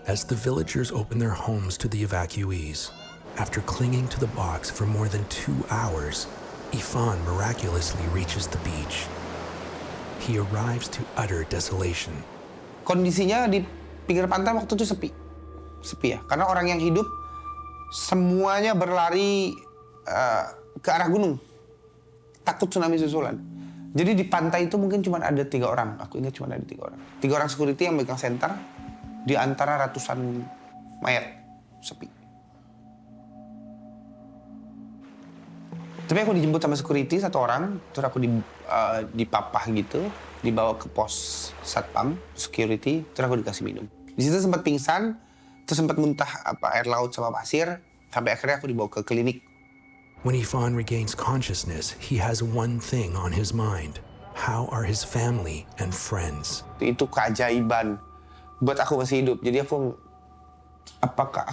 As the villagers open their homes to the evacuees, after clinging to the box for more than 2 hours, Ifan miraculously reaches the beach. He arrives to utter desolation. Kondisinya di pinggir pantai waktu itu sepi ya, karena orang yang hidup semuanya berlari ke arah gunung, takut tsunami susulan. Jadi di pantai itu mungkin cuma ada 3 orang, aku ingat cuma ada 3 orang. 3 orang security yang megang senter di antara ratusan mayat, sepi. Tapi aku dijemput sama security 1 orang, terus aku dipapah gitu, dibawa ke pos satpam security, terus aku dikasih minum. Di situ sempat pingsan, terus sempat muntah air laut sama pasir, sampai akhirnya aku dibawa ke klinik. When Ifan regains consciousness, he has one thing on his mind. How are his family and friends? Itu keajaiban buat aku masih hidup. Jadi aku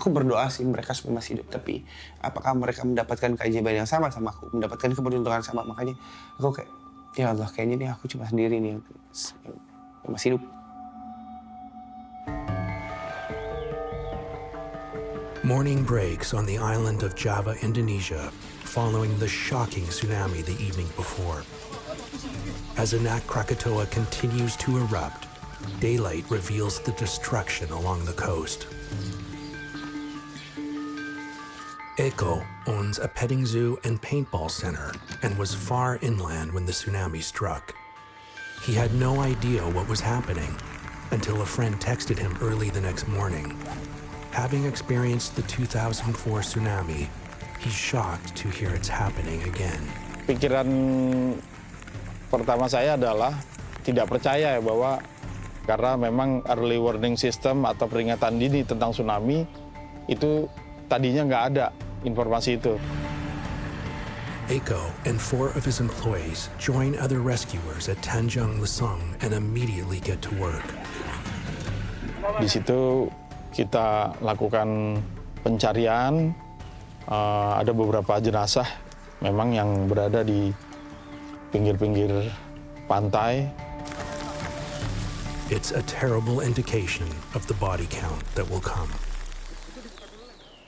berdoa sih mereka semua masih hidup, tapi apakah mereka mendapatkan keajaiban yang sama aku, mendapatkan keberuntungan sama. Makanya aku kayak, ya Allah, kayaknya nih aku cuma sendiri nih yang masih hidup. Morning breaks on the island of Java, Indonesia, following the shocking tsunami the evening before. As Anak Krakatoa continues to erupt, daylight reveals the destruction along the coast. Eko owns a petting zoo and paintball center and was far inland when the tsunami struck. He had no idea what was happening until a friend texted him early the next morning. Having experienced the 2004 tsunami, he's shocked to hear it's happening again. Pikiran pertama saya adalah tidak percaya ya bahwa karena memang early warning system atau peringatan dini tentang tsunami itu tadinya nggak ada informasi itu. Eko and 4 of his employees join other rescuers at Tanjung Lesung and immediately get to work. Di situ kita lakukan pencarian, ada beberapa jenazah memang yang berada di pinggir-pinggir pantai. It's a terrible indication of the body count that will come.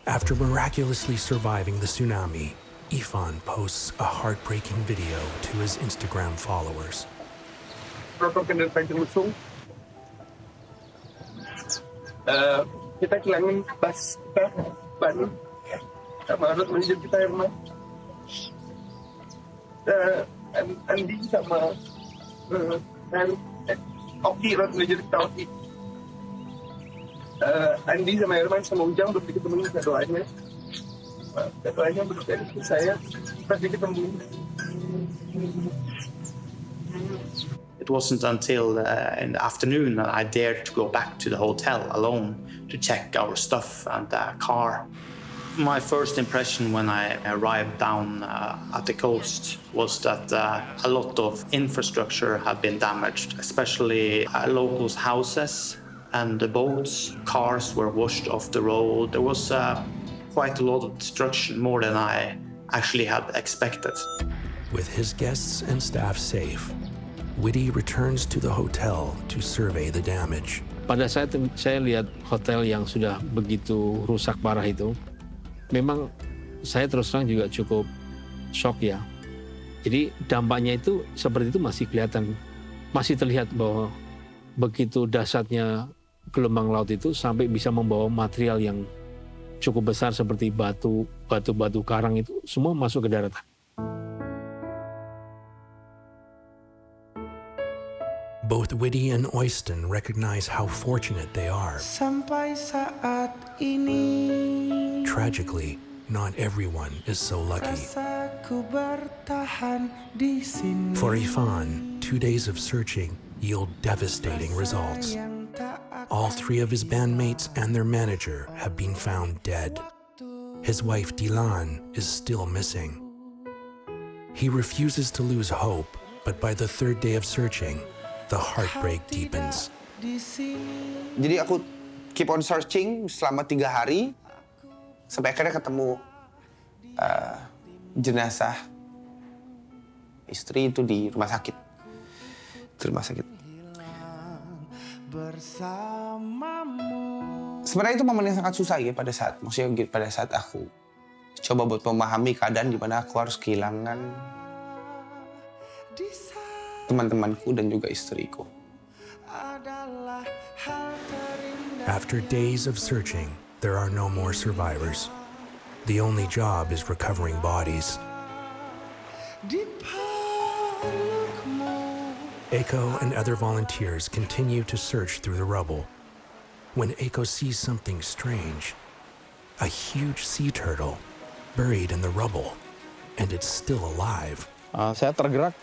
After miraculously surviving the tsunami, Ifan posts a heartbreaking video to his Instagram followers. Kita kehilangan bas kita, ban, sama alat manajer kita yang mana. Andi sama Oki, alat manajer kita Oki. Andi sama Herman sama Ujang belum ketemu, doanya. Doanya belum dari saya, pasti ketemu. It wasn't until in the afternoon that I dared to go back to the hotel alone to check our stuff and the car. My first impression when I arrived down at the coast was that a lot of infrastructure had been damaged, especially locals' houses and the boats. Cars were washed off the road. There was quite a lot of destruction, more than I actually had expected. With his guests and staff safe, Witty returns to the hotel to survey the damage. Pada saat saya lihat hotel yang sudah begitu rusak parah itu, memang saya terus terang juga cukup shock ya. Jadi dampaknya itu seperti itu masih kelihatan, masih terlihat bahwa begitu dahsyatnya gelombang laut itu sampai bisa membawa material yang cukup besar seperti batu karang itu semua masuk ke daratan. Both Witty and Oyston recognize how fortunate they are. Sampai saat ini. Tragically, not everyone is so lucky. Rasaku bertahan di sini. For Ifan, 2 days of searching yield devastating results. All 3 of his bandmates and their manager have been found dead. His wife Dilan is still missing. He refuses to lose hope, but by the 3rd day of searching, the heartbreak deepens. Jadi aku keep on searching selama 3 hari sampai akhirnya ketemu jenazah istri itu di rumah sakit. Bersamamu. Sebenarnya itu momen yang sangat susah ya pada saat aku coba buat memahami keadaan di mana aku harus kehilangan teman-temanku dan juga istriku. After days of searching, there are no more survivors. The only job is recovering bodies. Eiko and other volunteers continue to search through the rubble. When Eiko sees something strange, a huge sea turtle buried in the rubble, and it's still alive. Saya tergerak.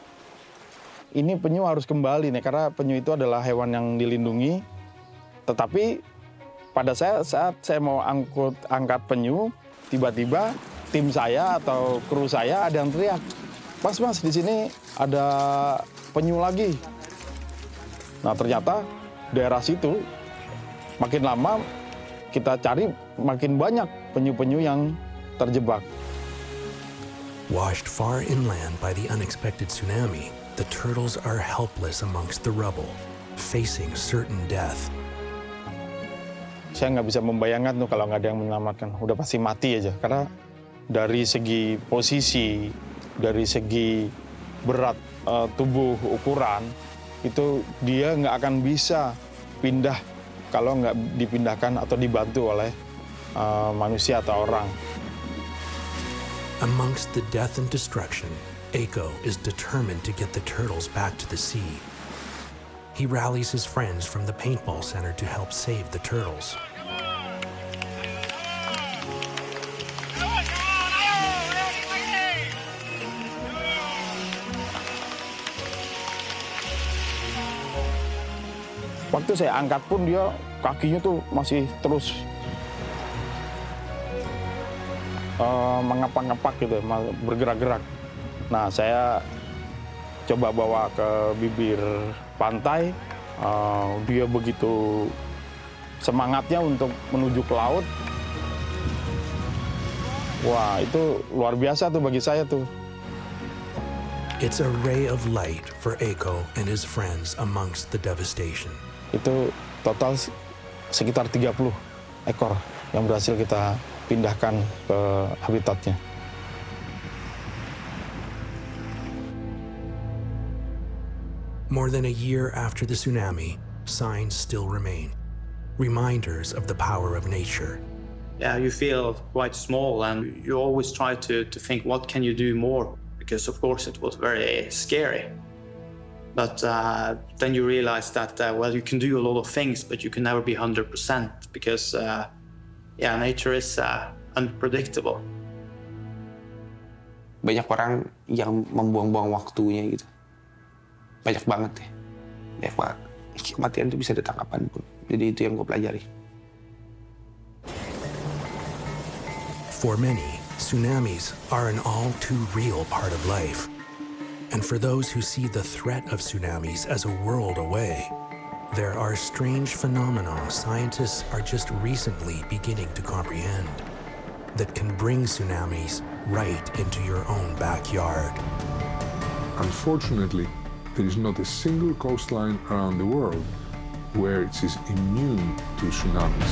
Ini penyu harus kembali nih, karena penyu itu adalah hewan yang dilindungi. Tetapi pada saat saya mau angkat penyu, tiba-tiba tim saya atau kru saya ada yang teriak, Mas, di sini ada penyu lagi. Nah, ternyata daerah situ makin lama kita cari makin banyak penyu-penyu yang terjebak. Washed far inland by the unexpected tsunami, the turtles are helpless amongst the rubble, facing certain death. Saya nggak bisa membayangkan tuh kalau nggak ada yang menyelamatkan. Udah pasti mati aja. Karena dari segi posisi, dari segi berat tubuh ukuran, itu dia nggak akan bisa pindah kalau nggak dipindahkan atau dibantu oleh manusia atau orang. Amongst the death and destruction, Eiko is determined to get the turtles back to the sea. He rallies his friends from the paintball center to help save the turtles. Waktu saya angkat pun dia kakinya tuh masih terus mengepak-ngepak gitu, bergerak-gerak. Nah, saya coba bawa ke bibir pantai, dia begitu semangatnya untuk menuju ke laut. Wah, itu luar biasa tuh bagi saya tuh. It's a ray of light for Eiko and his friends amongst the devastation. Itu total sekitar 30 ekor yang berhasil kita pindahkan ke habitatnya. More than a year after the tsunami, signs still remain. Reminders of the power of nature. Yeah, you feel quite small and you always try to think, what can you do more? Because of course it was very scary. But then you realize that, well, you can do a lot of things, but you can never be 100% because, nature is unpredictable. Banyak orang yang membuang-buang waktunya gitu. Banyak banget ya. Banyak banget. Kematian itu bisa datang kapanpun. Jadi itu yang gue pelajari. For many, tsunamis are an all too real part of life. And for those who see the threat of tsunamis as a world away, there are strange phenomena scientists are just recently beginning to comprehend that can bring tsunamis right into your own backyard. Unfortunately, there is not a single coastline around the world where it is immune to tsunamis.